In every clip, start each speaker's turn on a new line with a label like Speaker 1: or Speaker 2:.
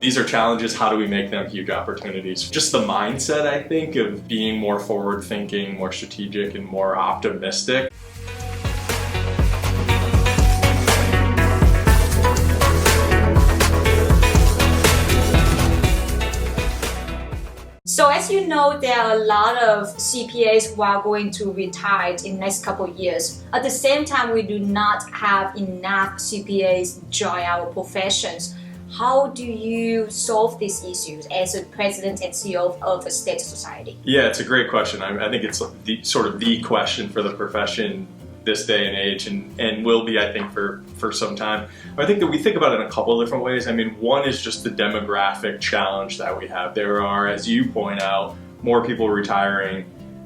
Speaker 1: These are challenges. How do we make them huge opportunities? Just the mindset, I think, of being more forward-thinking, more strategic, and more optimistic.
Speaker 2: So as you know, there are a lot of CPAs who are going to retire in the next couple of years. At the same time, we do not have enough CPAs join our professions. How do you solve these issues as a president and CEO of a state society?
Speaker 1: Yeah, it's a great question. I think it's the question for the profession this day and age, and will be, I think, for some time. I think that we think about it in a couple of different ways. I mean, one is just the demographic challenge that we have. There are, as you point out, more people retiring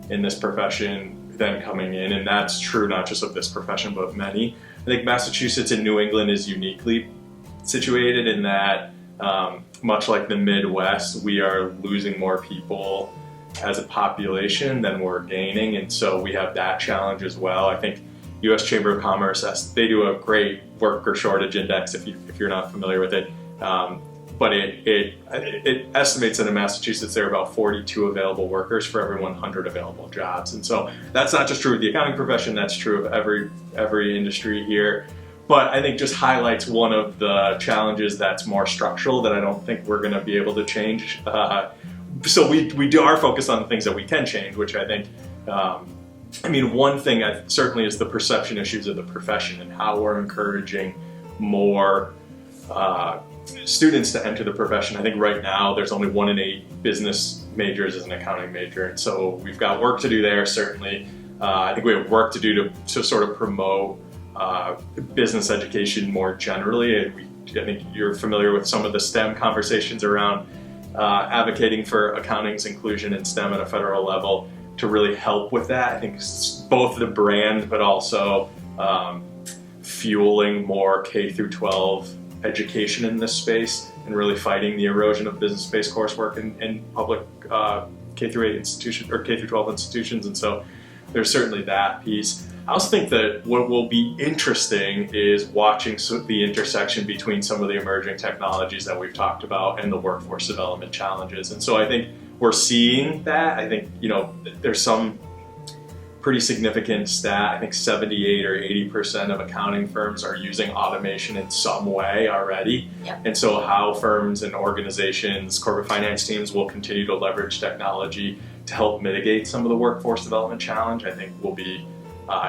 Speaker 1: in this profession than coming in, and that's true not just of this profession, but many. I think Massachusetts and New England is uniquely situated in that, much like the Midwest, we are losing more people as a population than we're gaining, and so we have that challenge as well. I think U.S. Chamber of Commerce, they do a great worker shortage index if you're not familiar with it, but it estimates that in Massachusetts there are about 42 available workers for every 100 available jobs, and so that's not just true of the accounting profession, that's true of every industry here. But I think just highlights one of the challenges that's more structural that I don't think we're going to be able to change. So we are focused on the things that we can change, which I think, one thing certainly is the perception issues of the profession and how we're encouraging more students to enter the profession. I think right now there's only 1 in 8 business majors as an accounting major, and so we've got work to do there, certainly. I think we have work to do to sort of promote business education more generally. I think you're familiar with some of the STEM conversations around advocating for accounting's inclusion in STEM at a federal level to really help with that. I think both the brand, but also fueling more K through 12 education in this space and really fighting the erosion of business-based coursework in public K through 8 institutions or K through 12 institutions. And so there's certainly that piece. I also think that what will be interesting is watching the intersection between some of the emerging technologies that we've talked about and the workforce development challenges. And so I think we're seeing that. I think, there's some pretty significant stat. I think 78 or 80% of accounting firms are using automation in some way already.
Speaker 2: Yep.
Speaker 1: And so how firms and organizations, corporate finance teams will continue to leverage technology to help mitigate some of the workforce development challenge, I think will be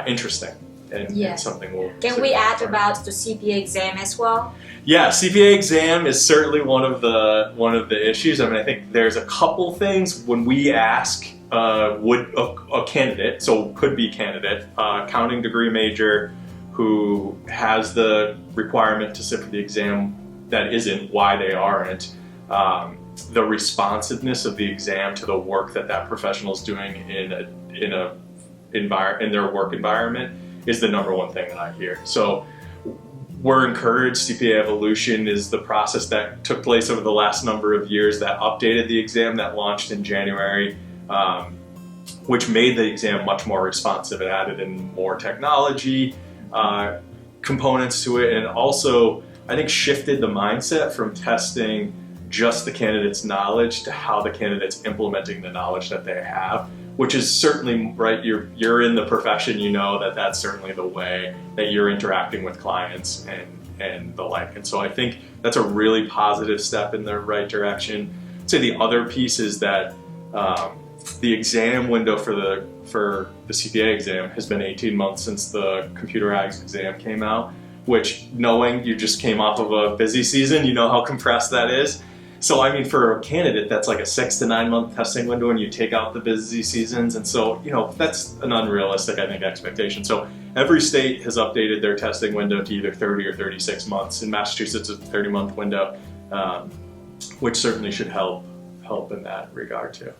Speaker 1: interesting and something we'll...
Speaker 2: Can we add about the CPA exam as well?
Speaker 1: Yeah, CPA exam is certainly one of the issues. I think there's a couple things when we ask would a candidate, so could be candidate, accounting degree major who has the requirement to sit for the exam that isn't, why they aren't, the responsiveness of the exam to the work that professional is doing in their work environment is the number one thing that I hear. So we're encouraged. CPA Evolution is the process that took place over the last number of years that updated the exam, that launched in January, which made the exam much more responsive. It added in more technology components to it, and also I think shifted the mindset from testing just the candidate's knowledge to how the candidate's implementing the knowledge that they have, which is certainly, right, you're in the profession, that's certainly the way that you're interacting with clients and the like. And so I think that's a really positive step in the right direction. I'd say the other piece is that the exam window for the CPA exam has been 18 months since the computerized exam came out, which, knowing you just came off of a busy season, you know how compressed that is. So for a candidate, that's like a 6 to 9 month testing window when you take out the busy seasons. And so, that's an unrealistic, I think, expectation. So every state has updated their testing window to either 30 or 36 months. In Massachusetts, it's a 30-month window, which certainly should help in that regard too.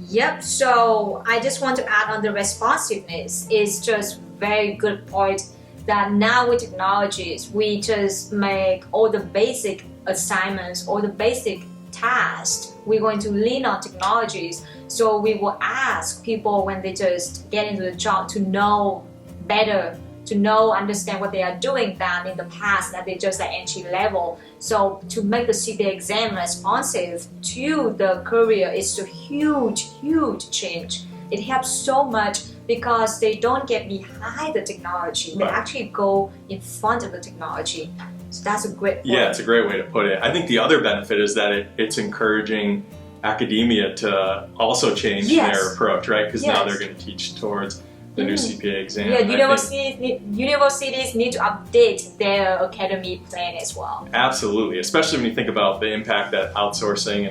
Speaker 2: Yep, so I just want to add on the responsiveness. It's just very good point that now with technologies, we just make all the basic assignments, all the basic tasks. We're going to lean on technologies. So we will ask people when they just get into the job to know better to understand what they are doing than in the past that they just at entry level. So to make the CPA exam responsive to the career is a huge change. It helps so much because they don't get behind the technology. They actually go in front of the technology. So that's a great point.
Speaker 1: Yeah, it's a great way to put it. I think the other benefit is that it's encouraging academia to also change their approach, right? Because now they're going to teach towards the new CPA exam.
Speaker 2: Yeah, universities need to update their academy plan as well.
Speaker 1: Absolutely, especially when you think about the impact that outsourcing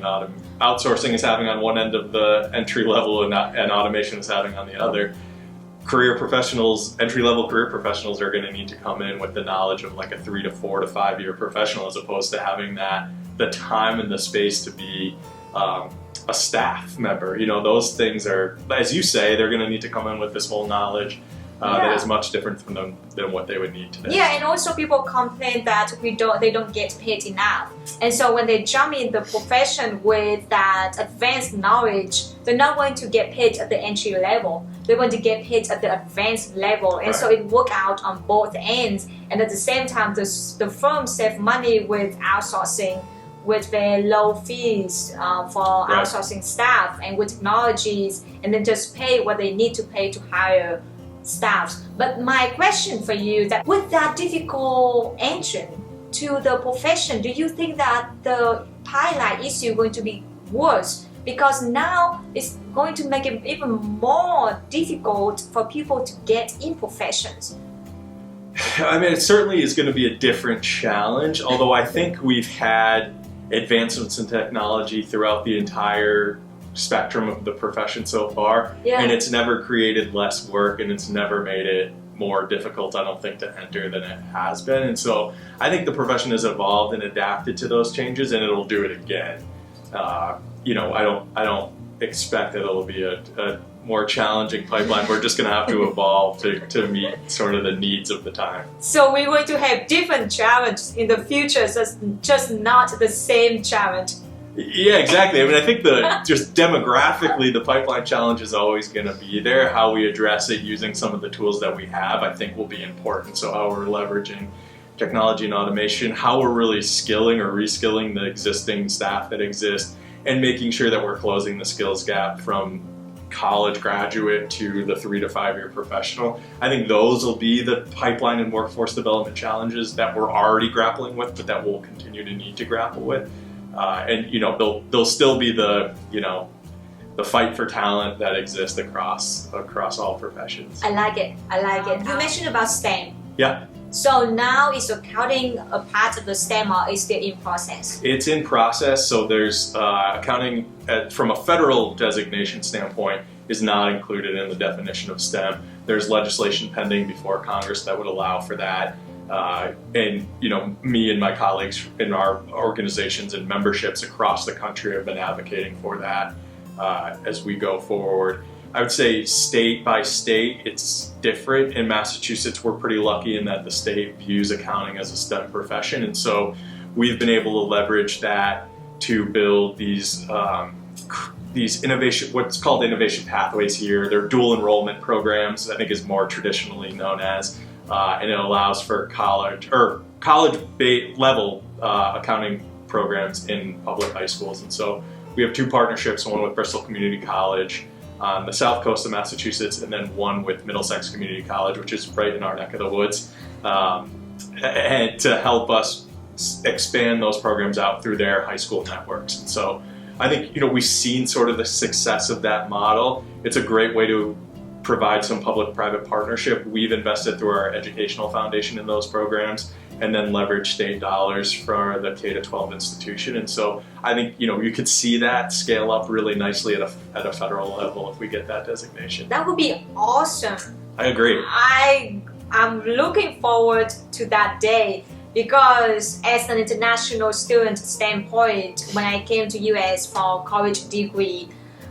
Speaker 1: is having on one end of the entry level and automation is having on the other. Entry-level career professionals are going to need to come in with the knowledge of like a 3 to 4 to 5 year professional, as opposed to having the time and the space to be a staff member. Those things are, as you say, they're going to need to come in with this whole knowledge that is much different from them than what they would need today.
Speaker 2: Yeah, and also people complain that they don't get paid enough. And so when they jump in the profession with that advanced knowledge, they're not going to get paid at the entry level. They're going to get paid at the advanced level. And so it works out on both ends. And at the same time, the firm save money with outsourcing, with very low fees for outsourcing staff and with technologies, and then just pay what they need to pay to hire staff. But my question for you, that with that difficult entry to the profession, do you think that the pipeline issue is going to be worse? Because now it's going to make it even more difficult for people to get in professions.
Speaker 1: I mean, it certainly is going to be a different challenge, although I think we've had advancements in technology throughout the entire spectrum of the profession so far, and it's never created less work, and it's never made it more difficult, I don't think, to enter than it has been. And so I think the profession has evolved and adapted to those changes, and it'll do it again. I don't expect that it'll be a more challenging pipeline. We're just going to have to evolve to meet sort of the needs of the time.
Speaker 2: So we're going to have different challenges in the future, just not the same challenge.
Speaker 1: Yeah, exactly. I mean, I think just demographically, the pipeline challenge is always going to be there. How we address it using some of the tools that we have, I think, will be important. So how we're leveraging technology and automation, how we're really skilling or reskilling the existing staff that exist, and making sure that we're closing the skills gap from college graduate to the 3 to 5 year professional. I think those will be the pipeline and workforce development challenges that we're already grappling with, but that we'll continue to need to grapple with. And they'll still be the fight for talent that exists across all professions.
Speaker 2: I like it. You mentioned about STEM.
Speaker 1: Yeah.
Speaker 2: So now is accounting a part of the STEM, or is still in process?
Speaker 1: It's in process. So there's accounting from a federal designation standpoint is not included in the definition of STEM. There's legislation pending before Congress that would allow for that. And me and my colleagues in our organizations and memberships across the country have been advocating for that as we go forward. I would say state by state, it's different. In Massachusetts, we're pretty lucky in that the state views accounting as a STEM profession, and so we've been able to leverage that to build these innovation, what's called innovation pathways here. They're dual enrollment programs, I think is more traditionally known as. And it allows for college level accounting programs in public high schools. And so we have 2 partnerships, one with Bristol Community College on the south coast of Massachusetts, and then one with Middlesex Community College, which is right in our neck of the woods, and to help us expand those programs out through their high school networks. And so I think we've seen sort of the success of that model. It's a great way to provide some public-private partnership. We've invested through our educational foundation in those programs, and then leverage state dollars for the K-12 institution. And so I think you could see that scale up really nicely at a federal level if we get that designation.
Speaker 2: That would be awesome.
Speaker 1: I agree.
Speaker 2: I'm looking forward to that day, because as an international student standpoint, when I came to US for college degree,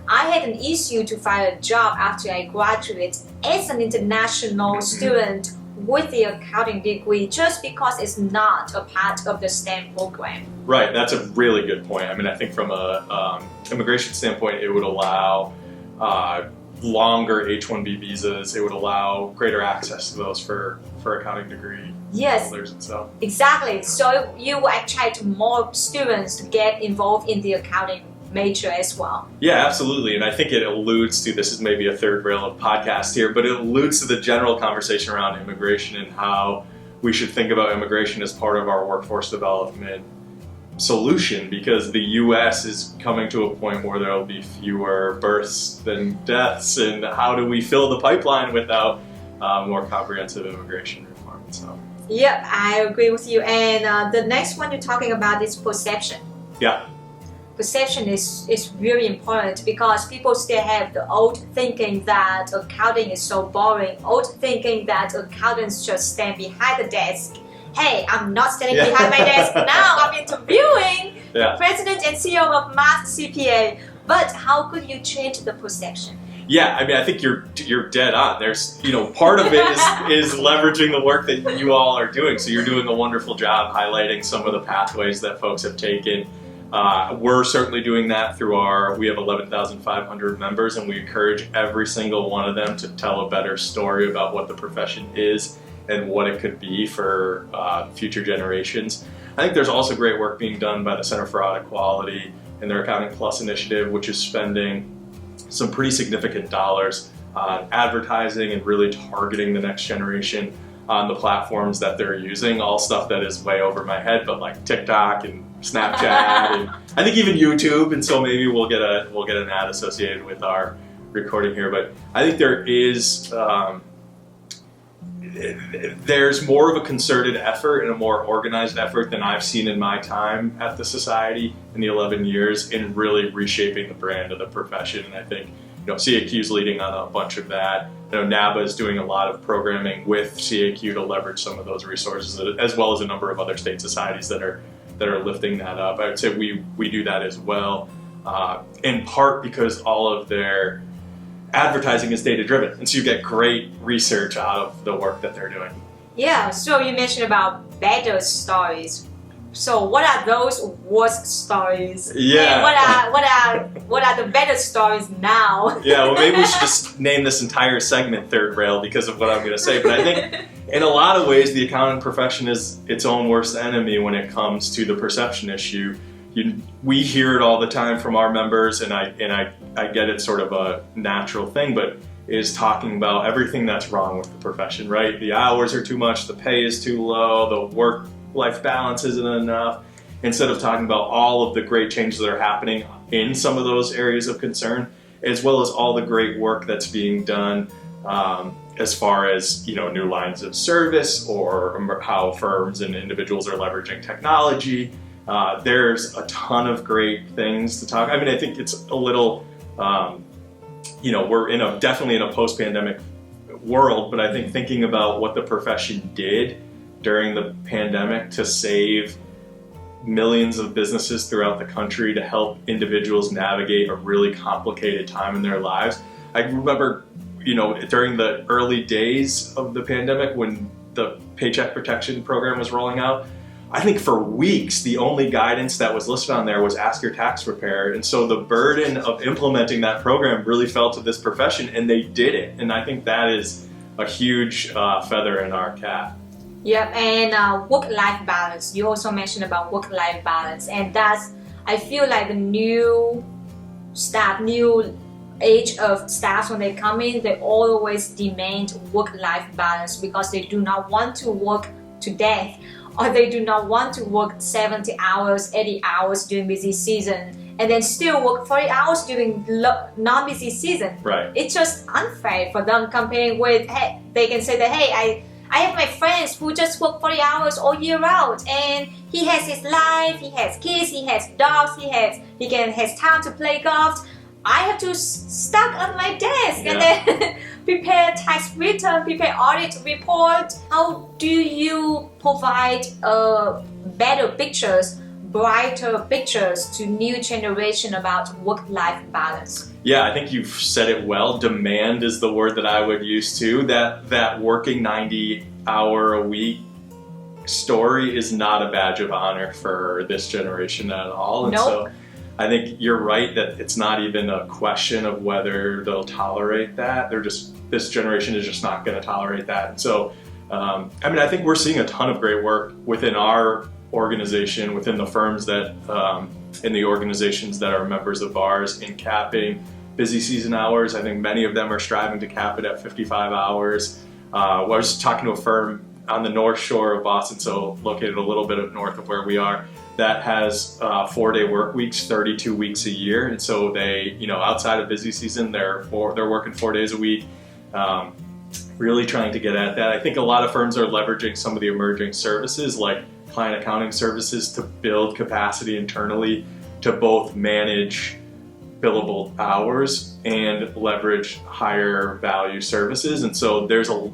Speaker 2: I had an issue to find a job after I graduated as an international student with the accounting degree, just because it's not a part of the STEM program.
Speaker 1: Right, that's a really good point. I mean, I think from a immigration standpoint, it would allow longer H-1B visas. It would allow greater access to those for accounting degree holders and so.
Speaker 2: Exactly. So you will attract more students to get involved in the accounting major as well.
Speaker 1: Yeah, absolutely. And I think it alludes to, this is maybe a third rail of podcast here, but it alludes to the general conversation around immigration and how we should think about immigration as part of our workforce development solution, because the U.S. is coming to a point where there will be fewer births than deaths, and how do we fill the pipeline without more comprehensive immigration reform? So.
Speaker 2: Yep, I agree with you. And the next one you're talking about is perception.
Speaker 1: Yeah.
Speaker 2: Perception is really important because people still have the old thinking that accounting is so boring, old thinking that accountants just stand behind the desk. Hey, I'm not standing behind my desk now, I'm interviewing the president and CEO of MassCPA. But how could you change the perception?
Speaker 1: Yeah, I mean, I think you're dead on. There's, part of it is leveraging the work that you all are doing. So you're doing a wonderful job highlighting some of the pathways that folks have taken. We're certainly doing that through we have 11,500 members, and we encourage every single one of them to tell a better story about what the profession is and what it could be for future generations. I think there's also great work being done by the Center for Audit Quality and their Accounting Plus initiative, which is spending some pretty significant dollars on advertising and really targeting the next generation on the platforms that they're using, all stuff that is way over my head, but like TikTok and Snapchat and I think even YouTube, and so maybe we'll get an ad associated with our recording here. But I think there is there's more of a concerted effort and a more organized effort than I've seen in my time at the Society in the 11 years in really reshaping the brand of the profession. And I think CAQ is leading on a bunch of that. NABA is doing a lot of programming with CAQ to leverage some of those resources, as well as a number of other state societies that are lifting that up. I would say we do that as well, in part because all of their advertising is data-driven, and so you get great research out of the work that they're doing.
Speaker 2: Yeah, so you mentioned about better stories. So what are those worst stories?
Speaker 1: Yeah.
Speaker 2: And what are the better stories now?
Speaker 1: Yeah, well, maybe we should just name this entire segment Third Rail because of what I'm going to say. But I think in a lot of ways, the accounting profession is its own worst enemy when it comes to the perception issue. We hear it all the time from our members, and I get it's sort of a natural thing, but is talking about everything that's wrong with the profession, right? The hours are too much, the pay is too low, the work-life balance isn't enough, instead of talking about all of the great changes that are happening in some of those areas of concern, as well as all the great work that's being done as far as new lines of service or how firms and individuals are leveraging technology. There's a ton of great things to talk. I mean, I think it's a little, we're definitely in a post-pandemic world, but I think thinking about what the profession did during the pandemic to save millions of businesses throughout the country, to help individuals navigate a really complicated time in their lives. I remember, during the early days of the pandemic when the Paycheck Protection Program was rolling out, I think for weeks, the only guidance that was listed on there was ask your tax preparer. And so the burden of implementing that program really fell to this profession, and they did it. And I think that is a huge feather in our cap.
Speaker 2: Yep, and work-life balance. You also mentioned about work-life balance. And I feel like the new age of staff, when they come in, they always demand work-life balance because they do not want to work to death, or they do not want to work 70 hours, 80 hours during busy season, and then still work 40 hours during non-busy season.
Speaker 1: Right.
Speaker 2: It's just unfair for them comparing with, hey, they can say that, hey, I have my friends who just work 40 hours all year round, and he has his life, he has kids, he has dogs, he has time to play golf. I have to stuck on my desk and then prepare tax return, prepare audit report. How do you provide better pictures, brighter pictures to new generation about work-life balance?
Speaker 1: Yeah, I think you've said it well. Demand is the word that I would use too. That working 90-hour-a-week story is not a badge of honor for this generation at all. And
Speaker 2: nope.
Speaker 1: So I think you're right that it's not even a question of whether they'll tolerate that. This generation is just not going to tolerate that. And so, I think we're seeing a ton of great work within our organization, within the firms that, in the organizations that are members of ours, in capping busy season hours. I think many of them are striving to cap it at 55 hours. I was talking to a firm on the North Shore of Boston, so located a little bit north of where we are, that has 4-day work weeks, 32 weeks a year. And so they, outside of busy season, they're working 4 days a week, really trying to get at that. I think a lot of firms are leveraging some of the emerging services like client accounting services to build capacity internally to both manage billable hours and leverage higher value services. And so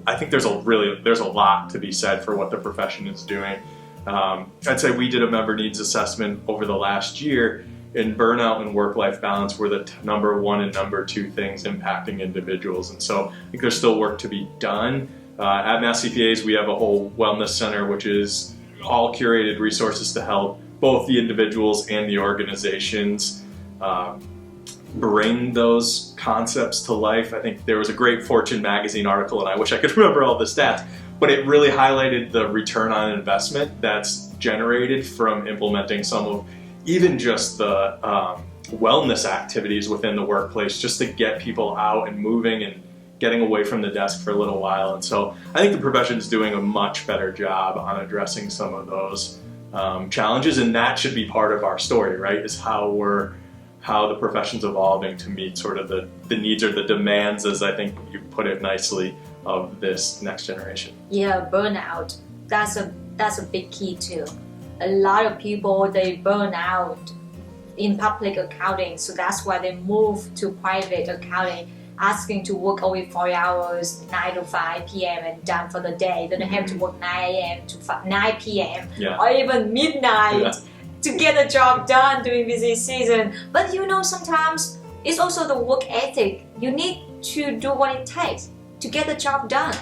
Speaker 1: I think there's a lot to be said for what the profession is doing. I'd say we did a member needs assessment over the last year, and burnout and work-life balance were the number 1 and number 2 things impacting individuals. And so I think there's still work to be done. At MassCPAs, we have a whole wellness center, which is all curated resources to help both the individuals and the organizations bring those concepts to life. I think there was a great Fortune magazine article, and I wish I could remember all the stats, but it really highlighted the return on investment that's generated from implementing some of even just the wellness activities within the workplace, just to get people out and moving and getting away from the desk for a little while. And so I think the profession is doing a much better job on addressing some of those challenges, and that should be part of our story, right? Is how the profession's evolving to meet sort of the needs or the demands, as I think you put it nicely, of this next generation.
Speaker 2: Yeah, burnout. That's a big key too. A lot of people, they burn out in public accounting, so that's why they move to private accounting, asking to work only 40 hours, 9 to 5 p.m. and done for the day. They don't have to work 9 a.m. to 9 p.m. or even midnight to get the job done during busy season. But sometimes it's also the work ethic. You need to do what it takes to get the job done.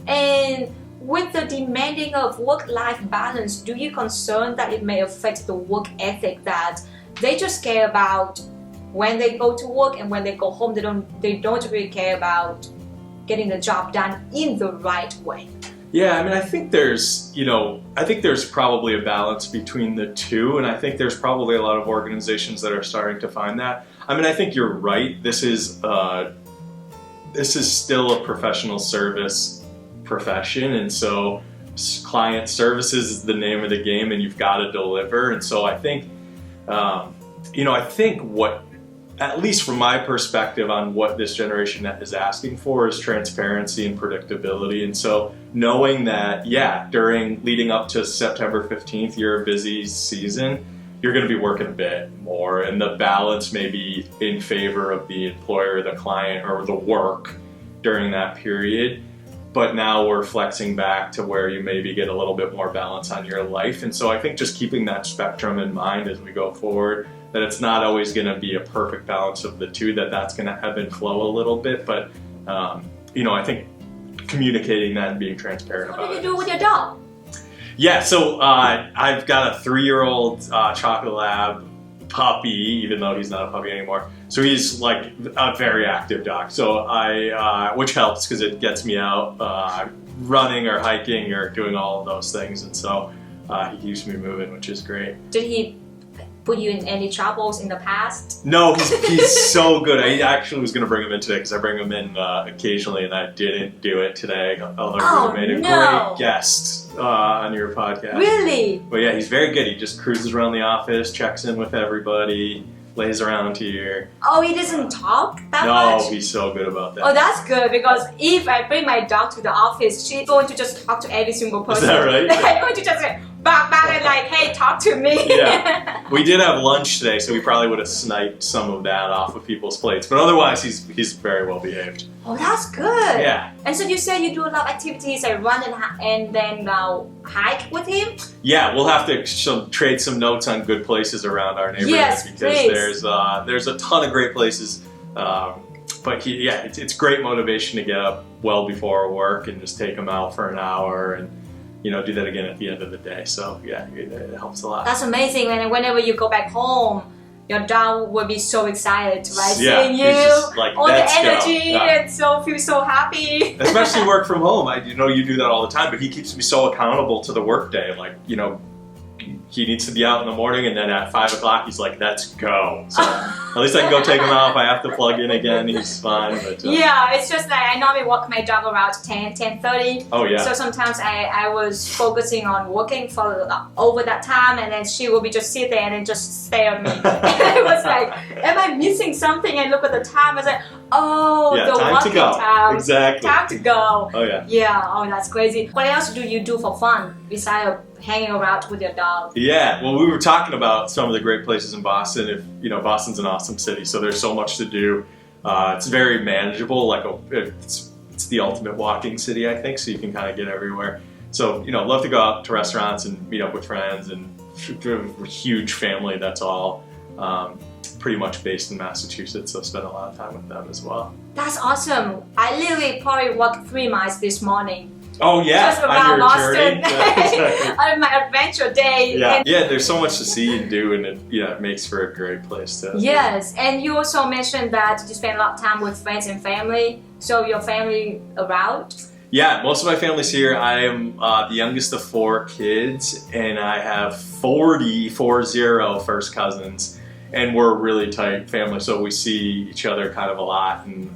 Speaker 2: And with the demanding of work-life balance, do you concern that it may affect the work ethic, that they just care about when they go to work and when they go home, they don't really care about getting the job done in the right way?
Speaker 1: Yeah, I think there's probably a balance between the two, and I think there's probably a lot of organizations that are starting to find that. I think you're right. This is still a professional service profession, and so client services is the name of the game, and you've got to deliver. And so I think, what, at least from my perspective on what this generation is asking for, is transparency and predictability. And so knowing that, during leading up to September 15th, you're a busy season, you're going to be working a bit more, and the balance may be in favor of the employer, the client, or the work during that period. But now we're flexing back to where you maybe get a little bit more balance on your life. And so I think just keeping that spectrum in mind as we go forward, that it's not always going to be a perfect balance of the two, that's going to ebb and flow a little bit. But, I think communicating that and being transparent about it.
Speaker 2: What do you do with your dog?
Speaker 1: Yeah, so I've got a 3-year-old chocolate lab puppy, even though he's not a puppy anymore. So he's like a very active dog. So which helps because it gets me out running or hiking or doing all of those things. And so he keeps me moving, which is great.
Speaker 2: Did he put you in any troubles in the past?
Speaker 1: No, he's so good. I actually was going to bring him in today because I bring him in occasionally, and I didn't do it today. Although he would have made a great guest on your podcast.
Speaker 2: Really?
Speaker 1: But yeah, he's very good. He just cruises around the office, checks in with everybody, lays around here.
Speaker 2: Oh, he doesn't talk that much?
Speaker 1: No, he's so good about that.
Speaker 2: Oh, that's good, because if I bring my dog to the office, she's going to just talk to every single person.
Speaker 1: Is that right?
Speaker 2: I'm going to just say, back and like, hey, talk to me.
Speaker 1: Yeah. We did have lunch today, so we probably would have sniped some of that off of people's plates. But otherwise, he's very well behaved.
Speaker 2: Oh, that's good.
Speaker 1: Yeah.
Speaker 2: And so you said you do a lot of activities, like run and then hike with him?
Speaker 1: Yeah, we'll have to trade some notes on good places around our neighborhood,
Speaker 2: yes,
Speaker 1: because
Speaker 2: please.
Speaker 1: there's a ton of great places. But it's great motivation to get up well before work and just take him out for an hour and do that again at the end of the day. So yeah, it helps a lot.
Speaker 2: That's amazing. And whenever you go back home, your dog will be so excited, right?
Speaker 1: Yeah,
Speaker 2: Seeing
Speaker 1: he's
Speaker 2: you,
Speaker 1: just like,
Speaker 2: all the
Speaker 1: "Let's go."
Speaker 2: energy,
Speaker 1: Yeah.
Speaker 2: and so feel so happy.
Speaker 1: Especially work from home. I know you do that all the time, but he keeps me so accountable to the workday. Like, he needs to be out in the morning, and then at 5 o'clock, he's like, "Let's go." So at least I can go take him out. If I have to plug in again, he's fine. But
Speaker 2: yeah, it's just like I normally walk my dog around 10:30.
Speaker 1: Oh yeah.
Speaker 2: So sometimes I was focusing on working for over that time, and then she will be just sit there and then just stare at me. And I was like, am I missing something? And look at the time. I was like, oh,
Speaker 1: Yeah,
Speaker 2: the
Speaker 1: time to
Speaker 2: walking
Speaker 1: go.
Speaker 2: time.
Speaker 1: Exactly.
Speaker 2: Time to go.
Speaker 1: Oh yeah.
Speaker 2: Yeah, oh, that's crazy. What else do you do for fun besides hanging around with your dog?
Speaker 1: Yeah, well, we were talking about some of the great places in Boston. Boston's an awesome city, so there's so much to do. It's very manageable. Like it's the ultimate walking city, I think. So you can kind of get everywhere. So love to go out to restaurants and meet up with friends, and a huge family that's all pretty much based in Massachusetts. So spend a lot of time with them as well.
Speaker 2: That's awesome. I literally probably walked 3 miles this morning.
Speaker 1: Oh yeah,
Speaker 2: Just around Boston.
Speaker 1: Yeah, exactly.
Speaker 2: On my adventure day.
Speaker 1: Yeah,
Speaker 2: And
Speaker 1: there's so much to see and do, and it makes for a great place to.
Speaker 2: yes, and you also mentioned that you spend a lot of time with friends and family. So your family around?
Speaker 1: Yeah, most of my family's here. I am the youngest of 4 kids, and I have 40 first cousins, and we're a really tight family, so we see each other kind of a lot. And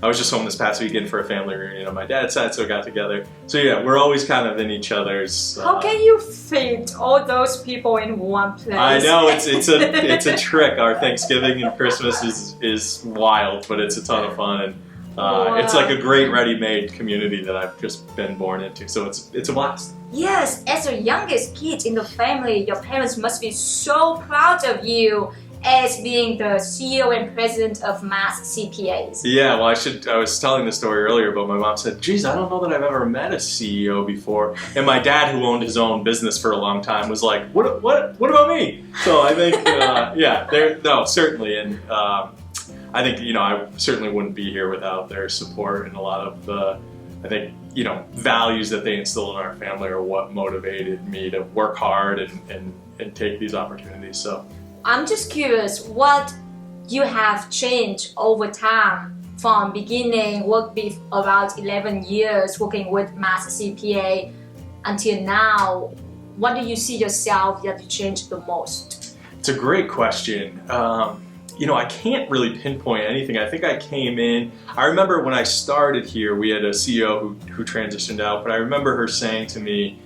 Speaker 1: I was just home this past weekend for a family reunion on my dad's side, so we got together. So yeah, we're always kind of in each other's.
Speaker 2: How can you fit all those people in one place?
Speaker 1: I know it's a trick. Our Thanksgiving and Christmas is wild, but it's a ton of fun, and it's like a great ready-made community that I've just been born into. So it's a blast.
Speaker 2: Yes, as the youngest kid in the family, your parents must be so proud of you as being the CEO and president of MassCPAs.
Speaker 1: Yeah, well, I was telling the story earlier, but my mom said, geez, I don't know that I've ever met a CEO before. And my dad, who owned his own business for a long time, was like, what about me? So I think, certainly. And I think, I certainly wouldn't be here without their support, and a lot of the, I think, values that they instilled in our family are what motivated me to work hard and take these opportunities. So
Speaker 2: I'm just curious what you have changed over time from beginning work with around 11 years working with MassCPA until now. What do you see yourself that you changed the most?
Speaker 1: It's a great question. I can't really pinpoint anything. I think I came in, I remember when I started here, we had a CEO who transitioned out, but I remember her saying to me,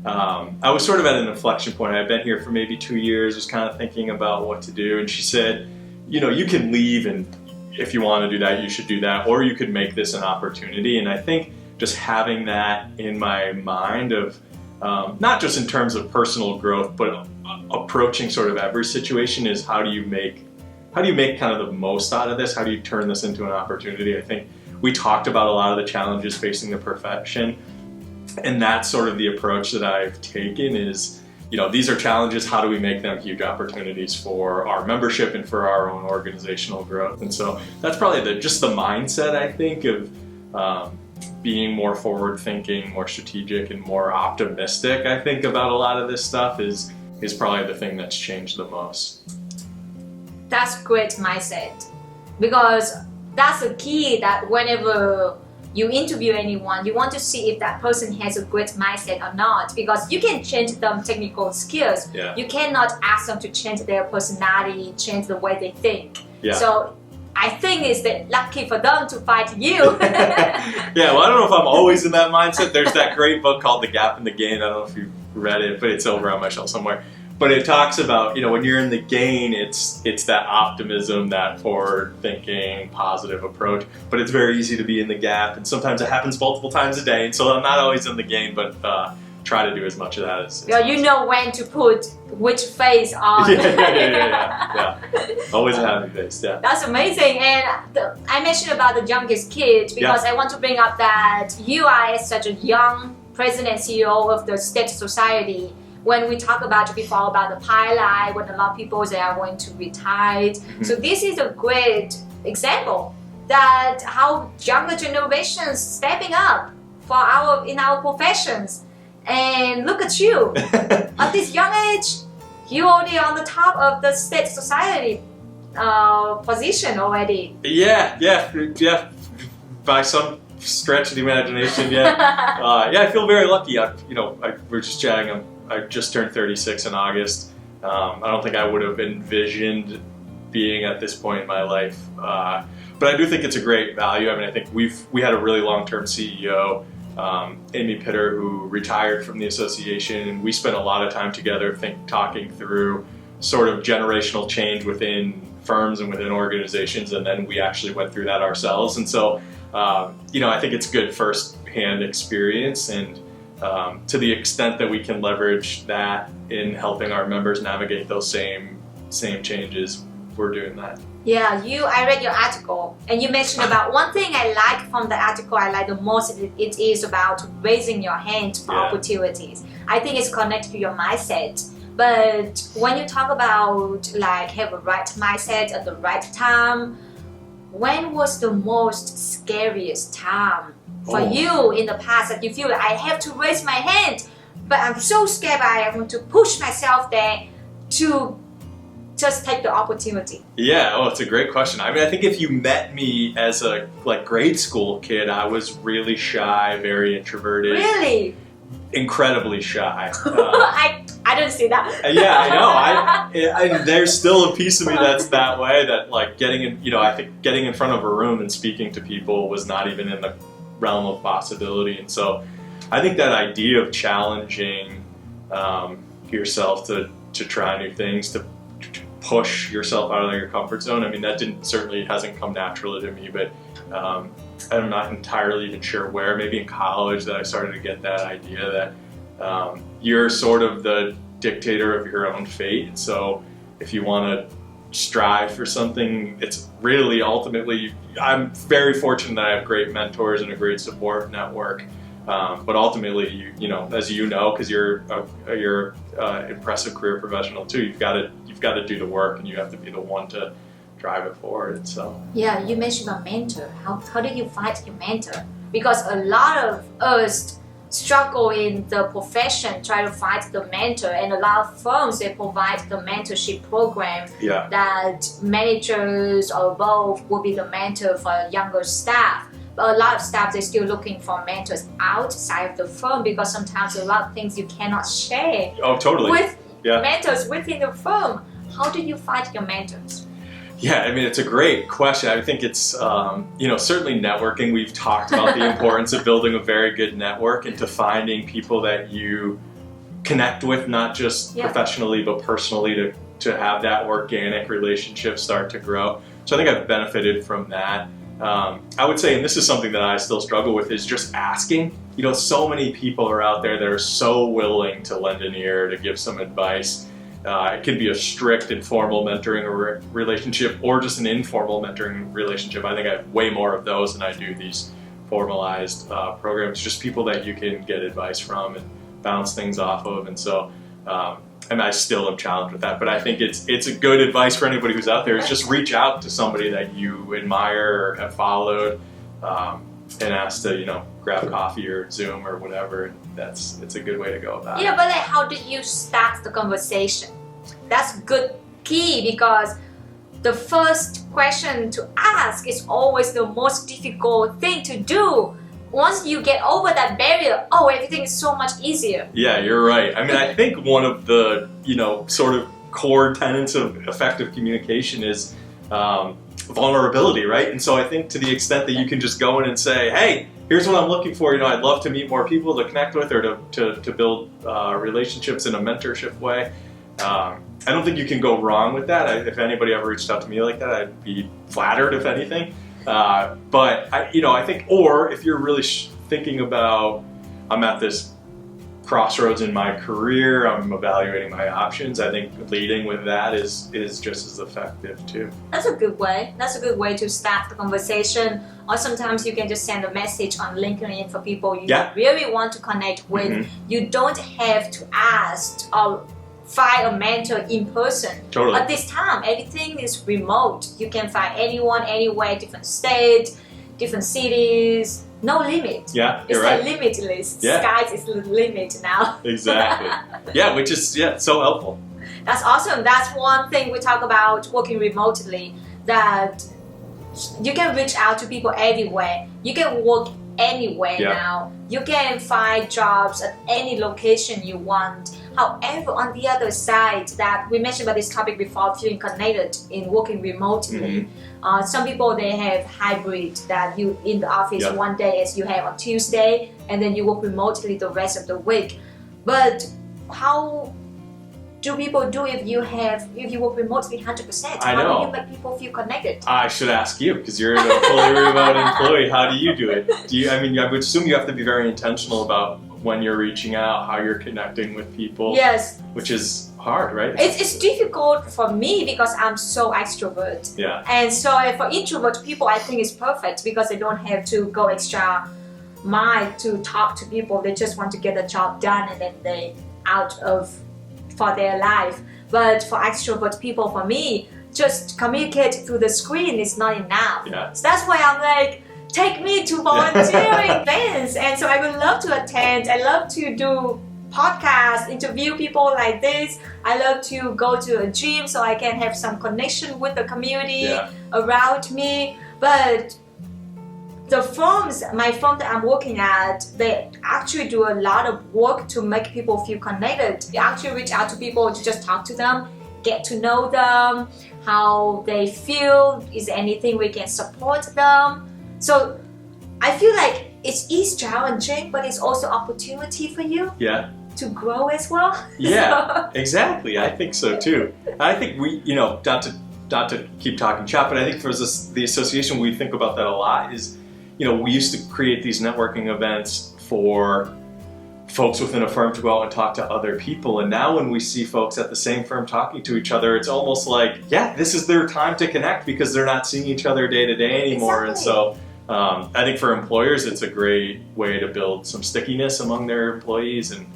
Speaker 1: I was sort of at an inflection point. I had been here for maybe 2 years, was kind of thinking about what to do, and she said, you can leave, and if you want to do that, you should do that, or you could make this an opportunity. And I think just having that in my mind of, not just in terms of personal growth, but approaching sort of every situation is how do you make kind of the most out of this? How do you turn this into an opportunity? I think we talked about a lot of the challenges facing the profession, and that's sort of the approach that I've taken is, these are challenges, how do we make them huge opportunities for our membership and for our own organizational growth? And so that's probably just the mindset, I think, of being more forward thinking, more strategic, and more optimistic, I think, about a lot of this stuff is probably the thing that's changed the most.
Speaker 2: That's great mindset, because that's the key, that whenever you interview anyone, you want to see if that person has a great mindset or not, because you can change them technical skills.
Speaker 1: Yeah.
Speaker 2: You cannot ask them to change their personality, change the way they think.
Speaker 1: Yeah.
Speaker 2: So I think it's lucky for them to find you.
Speaker 1: Yeah, well, I don't know if I'm always in that mindset. There's that great book called The Gap in the Gain. I don't know if you've read it, but it's over on my shelf somewhere. But it talks about, when you're in the gain, it's that optimism, that forward-thinking, positive approach. But it's very easy to be in the gap, and sometimes it happens multiple times a day. And so I'm not always in the gain, but try to do as much of that as
Speaker 2: well, you know when to put which face on.
Speaker 1: Yeah. Always a happy face, yeah.
Speaker 2: That's amazing. And I mentioned about the youngest kid because I want to bring up that you are such a young president and CEO of the State Society. When we talk about before about the pilot, when a lot of people say are going to retire. Mm-hmm. So this is a great example that how younger generations stepping up in our professions. And look at you. At this young age, you already on the top of the state society position already.
Speaker 1: Yeah. By some stretch of the imagination, yeah. I feel very lucky. We're just chatting. I just turned 36 in August. I don't think I would have envisioned being at this point in my life. But I do think it's a great value. I mean, I think we had a really long-term CEO, Amy Pitter, who retired from the association, and we spent a lot of time together talking through sort of generational change within firms and within organizations, and then we actually went through that ourselves. And so, I think it's good first-hand experience, and to the extent that we can leverage that in helping our members navigate those same changes, we're doing that.
Speaker 2: Yeah, I read your article, and you mentioned about one thing I like from the article. I like the most. It is about raising your hand for opportunities. I think it's connected to your mindset. But when you talk about like have a right mindset at the right time, when was the most scariest time for you in the past that you feel like I have to raise my hand, but I'm so scared, but I want to push myself there to just take the opportunity?
Speaker 1: Yeah, it's a great question. I mean, I think if you met me as a grade school kid, I was really shy, very introverted.
Speaker 2: Really?
Speaker 1: Incredibly shy.
Speaker 2: I don't see that.
Speaker 1: Yeah, I know. There's still a piece of me that's that way. That getting in, I think getting in front of a room and speaking to people was not even in the realm of possibility. And so, I think that idea of challenging yourself to try new things, to push yourself out of your comfort zone. I mean, that certainly hasn't come naturally to me, but I'm not entirely even sure where. Maybe in college that I started to get that idea that you're sort of the dictator of your own fate. And so if you want to strive for something, it's really ultimately, I'm very fortunate that I have great mentors and a great support network. But ultimately, as you know, because you're an impressive career professional too, you've got to do the work, and you have to be the one to drive it forward. So
Speaker 2: yeah, you mentioned a mentor. How did you find your mentor? Because a lot of us struggle in the profession, try to find the mentor, and a lot of firms, they provide the mentorship program that managers or above will be the mentor for younger staff. But a lot of staff, they're still looking for mentors outside of the firm, because sometimes a lot of things you cannot share with mentors within the firm. How do you find your mentors?
Speaker 1: Yeah, I mean, it's a great question. I think it's, certainly networking. We've talked about the importance of building a very good network and to finding people that you connect with, not just professionally, but personally, to have that organic relationship start to grow. So I think I've benefited from that. I would say, and this is something that I still struggle with, is just asking. So many people are out there that are so willing to lend an ear, to give some advice. It can be a strict informal mentoring relationship, or just an informal mentoring relationship. I think I have way more of those than I do these formalized programs. Just people that you can get advice from and bounce things off of. And so, and I still am challenged with that. But I think it's a good advice for anybody who's out there, is just reach out to somebody that you admire or have followed, and ask to grab coffee or Zoom or whatever. It's a good way to go about it.
Speaker 2: Yeah, but how do you start the conversation? That's good key, because the first question to ask is always the most difficult thing to do. Once you get over that barrier, everything is so much easier.
Speaker 1: Yeah, you're right. I mean, I think one of the, sort of core tenets of effective communication is vulnerability, right? And so I think to the extent that you can just go in and say, hey, here's what I'm looking for, I'd love to meet more people to connect with, or to build relationships in a mentorship way. I don't think you can go wrong with that. If anybody ever reached out to me like that, I'd be flattered, if anything. But I think, or if you're really thinking about, I'm at this crossroads in my career, I'm evaluating my options, I think leading with that is just as effective too.
Speaker 2: That's a good way. That's a good way to start the conversation. Or sometimes you can just send a message on LinkedIn for people you really want to connect with. Mm-hmm. You don't have to ask or find a mentor in person.
Speaker 1: Totally.
Speaker 2: At this time, everything is remote. You can find anyone, anywhere, different states, different cities. No limit.
Speaker 1: Yeah, you're right.
Speaker 2: It's limitless.
Speaker 1: Yeah.
Speaker 2: Sky is the limit now.
Speaker 1: Exactly. Yeah, which is so helpful.
Speaker 2: That's awesome. That's one thing we talk about working remotely, that you can reach out to people everywhere. You can work anywhere now. You can find jobs at any location you want. However, on the other side, that we mentioned about this topic before, feeling connected in working remotely. Some people, they have hybrid, that you in the office one day as you have on Tuesday, and then you work remotely the rest of the week. But how do people do if you work remotely 100%?
Speaker 1: I know.
Speaker 2: How do you make people feel connected?
Speaker 1: I should ask you, because you're a fully remote employee. How do you do it? I would assume you have to be very intentional about when you're reaching out, how you're connecting with people.
Speaker 2: Yes.
Speaker 1: Which is hard, right?
Speaker 2: It's difficult for me because I'm so extrovert.
Speaker 1: Yeah.
Speaker 2: And so for introvert people, I think it's perfect because they don't have to go extra mile to talk to people. They just want to get the job done and then they out of for their life. But for extrovert people, for me, just communicate through the screen is not enough.
Speaker 1: Yeah.
Speaker 2: So that's why I'm like, take me to volunteering events. And so I would love to attend. I love to do podcasts, interview people like this. I love to go to a gym so I can have some connection with the community around me. But the firms, my firm that I'm working at, they actually do a lot of work to make people feel connected. They actually reach out to people to just talk to them, get to know them, how they feel, is there anything we can support them. So I feel like it is challenging, but it's also opportunity for you to grow as well.
Speaker 1: Yeah, exactly. I think so too. I think we, not to keep talking shop, but I think for the association, we think about that a lot is, we used to create these networking events for folks within a firm to go out and talk to other people. And now when we see folks at the same firm talking to each other, it's almost like, this is their time to connect because they're not seeing each other day to day anymore. Exactly. And so I think for employers, it's a great way to build some stickiness among their employees and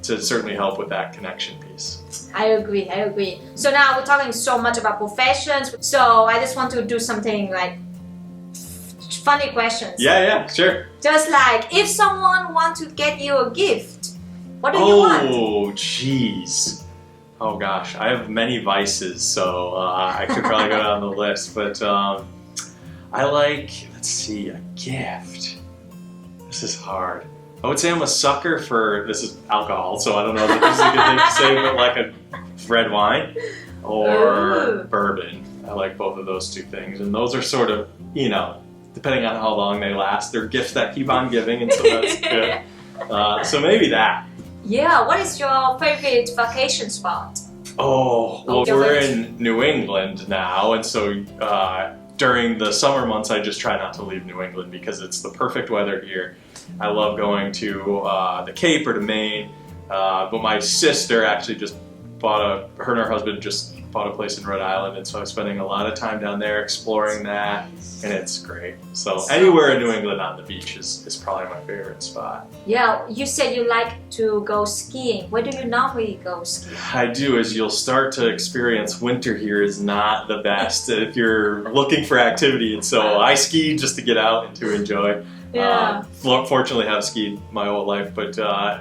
Speaker 1: to certainly help with that connection piece.
Speaker 2: I agree. So now we're talking so much about professions. So I just want to do something like funny questions.
Speaker 1: Yeah, sure.
Speaker 2: Just like, if someone wants to get you a gift, what do you want?
Speaker 1: Oh, jeez. Oh, gosh. I have many vices, so I could probably go down the list. But I like, let's see, a gift. This is hard. I would say I'm a sucker for, this is alcohol, so I don't know if this is a good thing to say, but like a red wine or bourbon. I like both of those two things. And those are sort of, depending on how long they last, they're gifts that keep on giving, and so that's good. So maybe that.
Speaker 2: Yeah, what is your favorite vacation spot?
Speaker 1: Oh, well, we're in New England now, and so during the summer months, I just try not to leave New England because it's the perfect weather here. I love going to the Cape or to Maine, but my sister actually just her and her husband just bought a place in Rhode Island, and so I'm spending a lot of time down there exploring that, and it's great. So anywhere in New England on the beach is probably my favorite spot.
Speaker 2: Yeah, you said you like to go skiing. Where do you normally go skiing?
Speaker 1: I do, as you'll start to experience, winter here is not the best if you're looking for activity, and so I ski just to get out and to enjoy.
Speaker 2: Yeah.
Speaker 1: Fortunately, have skied my whole life, but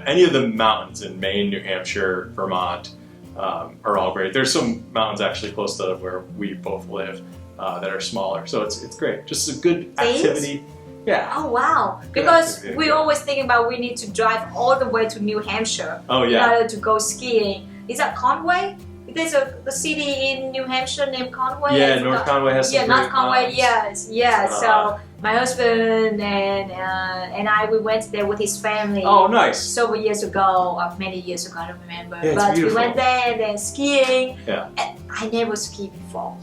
Speaker 1: any of the mountains in Maine, New Hampshire, Vermont, are all great. There's some mountains actually close to where we both live that are smaller, so it's great. Just a good activity. Yeah.
Speaker 2: Oh wow! Because we always think about we need to drive all the way to New Hampshire in order to go skiing. Is that Conway? There's a city in New Hampshire named Conway.
Speaker 1: Yeah, North Conway has some
Speaker 2: North Conway.
Speaker 1: mountains.
Speaker 2: Yes. So my husband and I, we went there with his family.
Speaker 1: Oh, nice.
Speaker 2: Several years ago, or many years ago, I don't remember.
Speaker 1: Yeah,
Speaker 2: but
Speaker 1: beautiful.
Speaker 2: we went there and then skiing.
Speaker 1: Yeah.
Speaker 2: And I never skied before.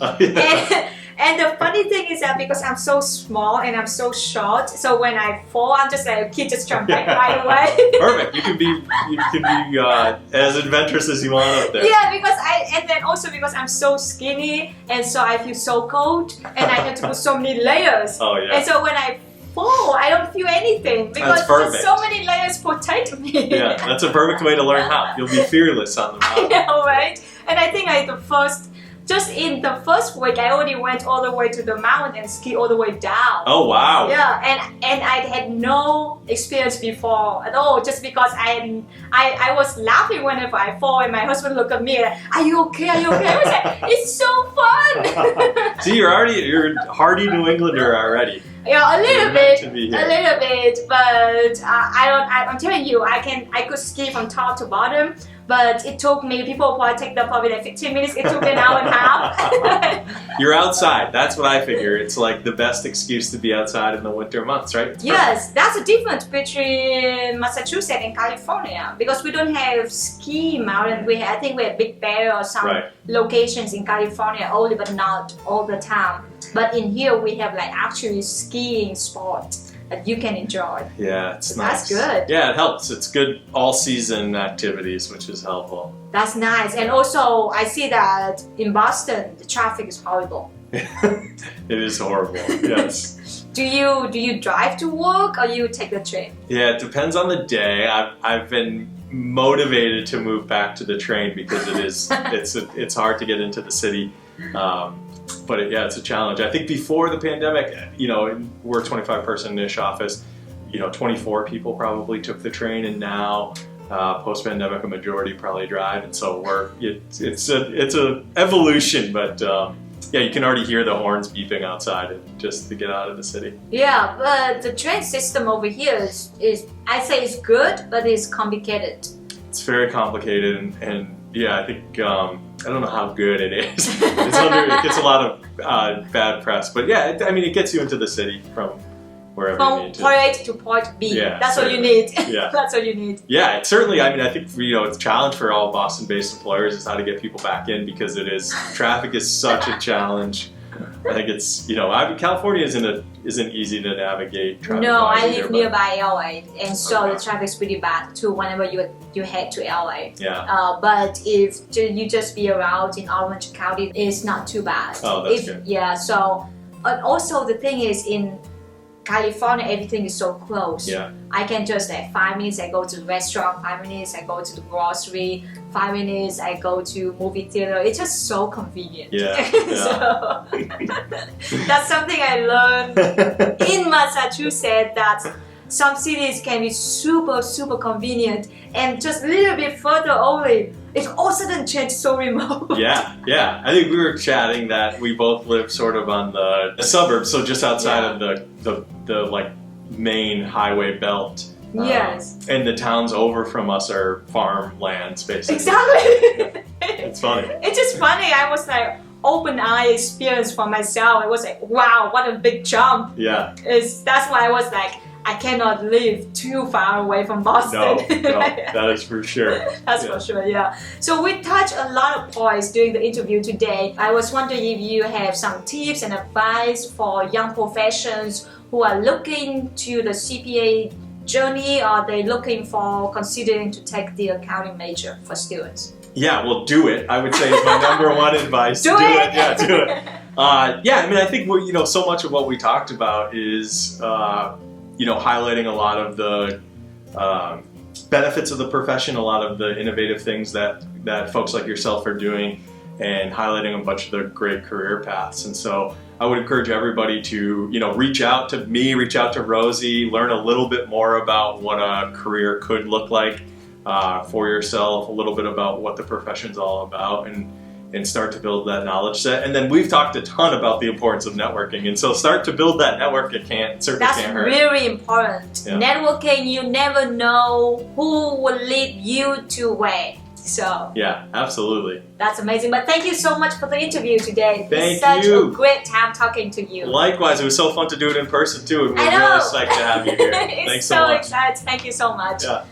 Speaker 2: And the funny thing is that because I'm so small and I'm so short, so when I fall, I'm just like, okay, just jump back right away.
Speaker 1: Perfect. You can be as adventurous as you want up there.
Speaker 2: Yeah, and then also because I'm so skinny, and so I feel so cold, and I have to put so many layers.
Speaker 1: Oh yeah.
Speaker 2: And so when I fall, I don't feel anything because there's so many layers protect me.
Speaker 1: Yeah, that's a perfect way to learn how. You'll be fearless on the mountain.
Speaker 2: I know, right? And I think the just in the first week, I already went all the way to the mountain and ski all the way down.
Speaker 1: Oh wow!
Speaker 2: Yeah, and I had no experience before at all. Just because I was laughing whenever I fall, and my husband looked at me like, "Are you okay? Are you okay?" I was like, "It's so fun."
Speaker 1: See, you're a hardy New Englander already.
Speaker 2: Yeah, a little bit, but I'm telling you, I could ski from top to bottom. But it took me, people probably take that probably like 15 minutes, it took me an hour and a half.
Speaker 1: You're outside, that's what I figure. It's like the best excuse to be outside in the winter months, right?
Speaker 2: Yes, that's the difference between Massachusetts and California. Because we don't have ski mountain, I think we have Big Bear or some locations in California only, but not all the time. But in here we have like actually skiing sport that you can enjoy.
Speaker 1: Yeah, it's nice.
Speaker 2: That's good.
Speaker 1: Yeah, it helps. It's good all-season activities, which is helpful.
Speaker 2: That's nice. And also, I see that in Boston, the traffic is horrible.
Speaker 1: It is horrible, yes.
Speaker 2: Do you drive to work or you take the train?
Speaker 1: Yeah, it depends on the day. I've been motivated to move back to the train because it's hard to get into the city. But it's a challenge. I think before the pandemic, we're a 25-person-ish office. 24 people probably took the train, and now post-pandemic, a majority probably drive. And so it's a evolution, but you can already hear the horns beeping outside just to get out of the city. Yeah,
Speaker 2: but the train system over here is I say it's good, but it's complicated.
Speaker 1: It's very complicated, and I think. I don't know how good it is. It gets a lot of bad press, but it gets you into the city from wherever you need to.
Speaker 2: From point A to point B.
Speaker 1: Yeah,
Speaker 2: that's all you need.
Speaker 1: Yeah.
Speaker 2: That's all you need.
Speaker 1: Yeah, it's certainly. I think it's a challenge for all Boston-based employers is how to get people back in because traffic is such a challenge. I think it's California isn't easy to navigate.
Speaker 2: No, I live nearby LA, and so the traffic is pretty bad too. Whenever you head to LA.
Speaker 1: Yeah.
Speaker 2: But if you just be around in Orange County, it's not too bad.
Speaker 1: Oh, that's good.
Speaker 2: Yeah. So, also the thing is in California, everything is so close.
Speaker 1: Yeah.
Speaker 2: I can just 5 minutes I go to the restaurant, 5 minutes I go to the grocery, 5 minutes I go to movie theater. It's just so convenient.
Speaker 1: Yeah.
Speaker 2: So that's something I learned in Massachusetts, that some cities can be super, super convenient, and just a little bit further only, it all of a sudden changed so remote.
Speaker 1: Yeah. I think we were chatting that we both live sort of on the suburbs, so just outside of the like main highway belt.
Speaker 2: Yes.
Speaker 1: And the towns over from us are farmlands, basically.
Speaker 2: Exactly.
Speaker 1: It's funny.
Speaker 2: It's just funny. I was like open eye experience for myself. I was like, wow, what a big jump.
Speaker 1: Yeah.
Speaker 2: That's why I was like, I cannot live too far away from Boston.
Speaker 1: No, that is for sure.
Speaker 2: That's for sure, yeah. So we touched a lot of points during the interview today. I was wondering if you have some tips and advice for young professionals who are looking to the CPA journey, or are they looking for considering to take the accounting major for students?
Speaker 1: Yeah, well, do it. I would say is my number one advice.
Speaker 2: Do it.
Speaker 1: Yeah, do it. I think so much of what we talked about is highlighting a lot of the benefits of the profession, a lot of the innovative things that folks like yourself are doing, and highlighting a bunch of the great career paths. And so I would encourage everybody to reach out to me, reach out to Rosie, learn a little bit more about what a career could look like for yourself, a little bit about what the profession's all about, and start to build that knowledge set. And then we've talked a ton about the importance of networking, and so start to build that network. It certainly can't hurt.
Speaker 2: That's really important. Yeah. Networking, you never know who will lead you to where. So
Speaker 1: yeah, absolutely.
Speaker 2: That's amazing. But thank you so much for the interview today.
Speaker 1: It's
Speaker 2: such a great time talking to you.
Speaker 1: Likewise, it was so fun to do it in person too. We're really psyched to have you here. Thanks so much.
Speaker 2: Excited. Thank you so much.
Speaker 1: Yeah.